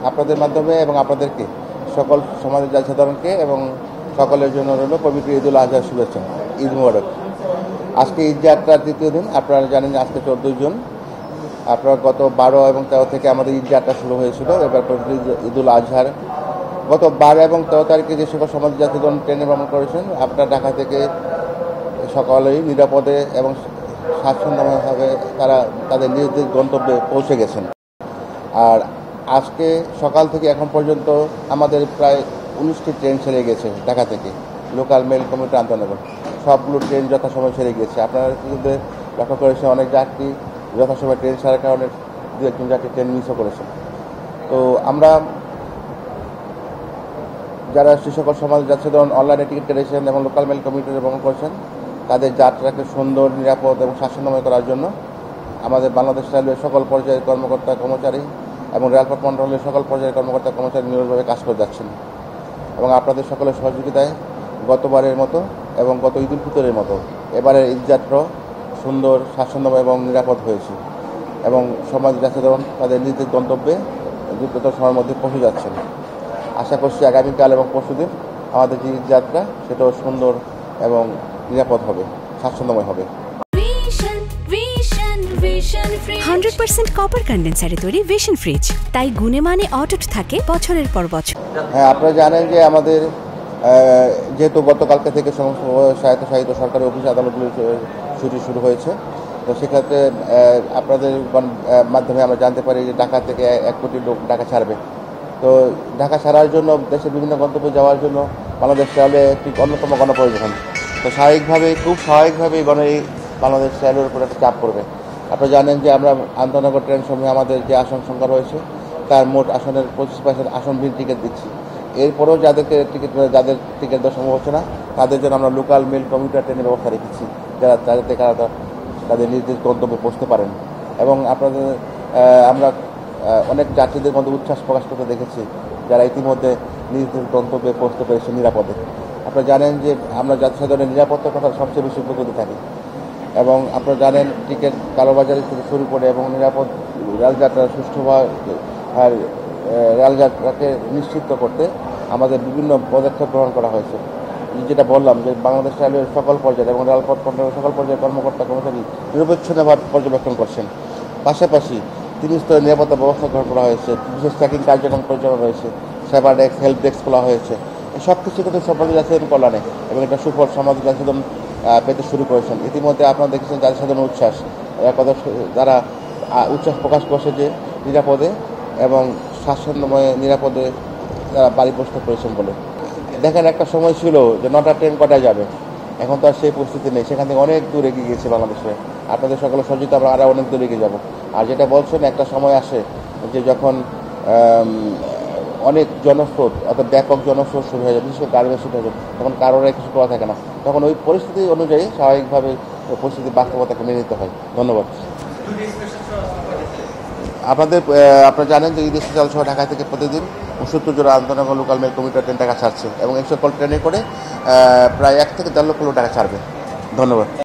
আপনাদের মাধ্যমে এবং আপনাদেরকে সকল সমাজের জনসাধারণকে এবং সকলের জন্য রইল পবিত্র ঈদুল আজহার শুভেচ্ছা। ঈদ মোবারক। আজকে ঈদ যাত্রার তৃতীয় দিন। আপনারা জানেন যে আজকে 14 জুন। আপনার গত 12 এবং 13 থেকে আমাদের ঈদ যাত্রা শুরু হয়েছিল। এবার পবিত্র ঈদুল আজহার গত 12 এবং 13 তারিখে যে সকল সমাজ যাত্রীগণ ট্রেনে ভ্রমণ করেছেন, আপনার ঢাকা থেকে সকলেই নিরাপদে এবং স্বাচ্ছন্দ্যময়ভাবে তারা তাদের নিজ নিজ গন্তব্যে পৌঁছে গেছেন। আর আজকে সকাল থেকে এখন পর্যন্ত আমাদের প্রায় 19টি ট্রেন ছেড়ে গেছে ঢাকা থেকে, লোকাল মেল কমিউটার আন্তনগর। সবগুলো ট্রেন যথাসময় ছেড়ে গিয়েছে। আপনারা কিন্তু লক্ষ্য করেছেন অনেক যাত্রী যথাসময় ট্রেন ছাড়ার কারণে 2-1 যাত্রী ট্রেন মিসও করেছেন। তো আমরা যারা সে সকল সমাজ যাচ্ছে ধরুন অনলাইনে টিকিট কেটেছেন এবং লোকাল মেল কমিউটারে ভ্রমণ করেছেন, তাদের যাত্রাকে সুন্দর, নিরাপদ এবং স্বাচ্ছন্দ্যময় করার জন্য আমাদের বাংলাদেশ রেলওয়ের সকল পর্যায়ের কর্মকর্তা কর্মচারী এবং রেলপথ মন্ডলের সকল পর্যায়ের কর্মকর্তা কর্মচারী নিরলসভাবে কাজ করে যাচ্ছেন। এবং আপনাদের সকলের সহযোগিতায় গতবারের মতো এবং গত ঈদ উল ফিতরের মতো এবারের ঈদযাত্রা সুন্দর, স্বাচ্ছন্দ্যময় এবং নিরাপদ হয়েছে এবং সমাজ যাত্রীগণ তাদের নিজ নিজ গন্তব্যে দ্রুততর সময়ের মধ্যে পৌঁছে যাচ্ছেন। আশা করছি আগামীকাল এবং পরশুদিন আমাদের যে ঈদযাত্রা সেটাও সুন্দর এবং নিরাপদ হবে, স্বাচ্ছন্দ্যময় হবে। 100% কপার কন্ডেন্সারে তৈরি ভিশন ফ্রিজ, তাই গুণে মানে অটুট থাকে বছরের পর বছর। হ্যাঁ, আপনারা জানেন যে আমাদের যেহেতু গতকালকে থেকে সমস্ত স্বায়ত্তশাসিত সরকারি অফিস আদালতগুলি ছুটি শুরু হয়েছে, তো সেক্ষেত্রে আপনাদের মাধ্যমে আমরা জানতে পারি যে ঢাকা থেকে 1 কোটি লোক ঢাকা ছাড়বে। তো ঢাকা ছাড়ার জন্য দেশের বিভিন্ন গন্তব্যে যাওয়ার জন্য বাংলাদেশ রেলওয়ে একটি অন্যতম গণপরিবহন। তো খুব স্বাভাবিকভাবেই বাংলাদেশ রেলওয়ের উপর একটা চাপ পড়বে। আপনারা জানেন যে আমরা আন্তনগর ট্রেন সমূহে আমাদের যে আসন সংখ্যা রয়েছে তার মোট আসনের 25% আসন ভিত্তিক টিকিট দিচ্ছি। এরপরেও যাদের টিকিট দেওয়া সম্ভব হচ্ছে না, তাদের জন্য আমরা লোকাল মেল কমিউটার ট্রেনের ব্যবস্থা রেখেছি, যাতে তাদের নিজ নিজ গন্তব্যে পৌঁছতে পারেন। এবং আমরা অনেক যাত্রীদের মধ্যে উচ্ছ্বাস প্রকাশ করতে দেখেছি যারা ইতিমধ্যে নিজ নিজ গন্তব্যে পৌঁছতে পেরেছে নিরাপদে। আপনারা জানেন যে আমরা যাত্রীদের নিরাপত্তার কথা সবচেয়ে বেশি উপকৃত থাকি এবং আপনারা জানেন টিকিট কালোবাজারি থেকে শুরু করে এবং নিরাপদ রেলযাত্রা সুষ্ঠুভাবে রেলযাত্রাকে নিশ্চিত করতে আমাদের বিভিন্ন পদক্ষেপ গ্রহণ করা হয়েছে। যেটা বললাম যে বাংলাদেশ রেলওয়ের সকল পর্যায়ে এবং রেলপথ মন্ডলের সকল পর্যায়ের কর্মকর্তা কর্মচারী নিরবচ্ছিন্নভাবে পর্যবেক্ষণ করছেন। পাশাপাশি 3 স্তরের নিরাপত্তা ব্যবস্থা গ্রহণ করা হয়েছে, বিশেষ চেকিং কার্যক্রম পরিচালনা রয়েছে, সেবা ডেস্ক, হেল্প ডেস্ক খোলা হয়েছে। এই সব কিছু কিন্তু সমাজ যাত্রীদের কল্যাণে এবং এটা সুফল সমাজ যাত্রীদের পেতে শুরু করেছেন। ইতিমধ্যে আপনারা দেখেছেন যাদের সাধারণ উচ্ছ্বাস, যারা উচ্ছ্বাস প্রকাশ করছে যে নিরাপদে এবং স্বাচ্ছন্দ্যময় নিরাপদে বাড়ি প্রস্তুত করেছেন বলে। দেখেন একটা সময় ছিল যে 9টা ট্রেন কটায় যাবে, এখন তো আর সেই পরিস্থিতি নেই। সেখান থেকে অনেক দূর এগিয়ে গেছে বাংলাদেশে। আপনাদের সকলের সহযোগিতা আমরা আরও অনেক দূর এগিয়ে যাব। আর যেটা বলছেন একটা সময় আসে যে যখন অনেক জনস্রোত অর্থাৎ ব্যাপক জনস্রোত শুরু হয়ে যায়, বিশেষ করে গাড়ি শুরু হয়ে যায়, তখন কারোর কিছু করা থাকে না, তখন ওই পরিস্থিতি অনুযায়ী স্বাভাবিকভাবে পরিস্থিতি বাস্তবতাকে মেনে নিতে হয়। ধন্যবাদ। আপনারা জানেন যে ঈদ স্পেশাল সহ ঢাকা থেকে প্রতিদিন 70 জন আন্তনগর local mail commuter train Dhaka ছাড়ছে এবং এই সকল ট্রেনে করে প্রায় 1 থেকে 1.5 লক্ষ লোক ঢাকা ছাড়বে। ধন্যবাদ।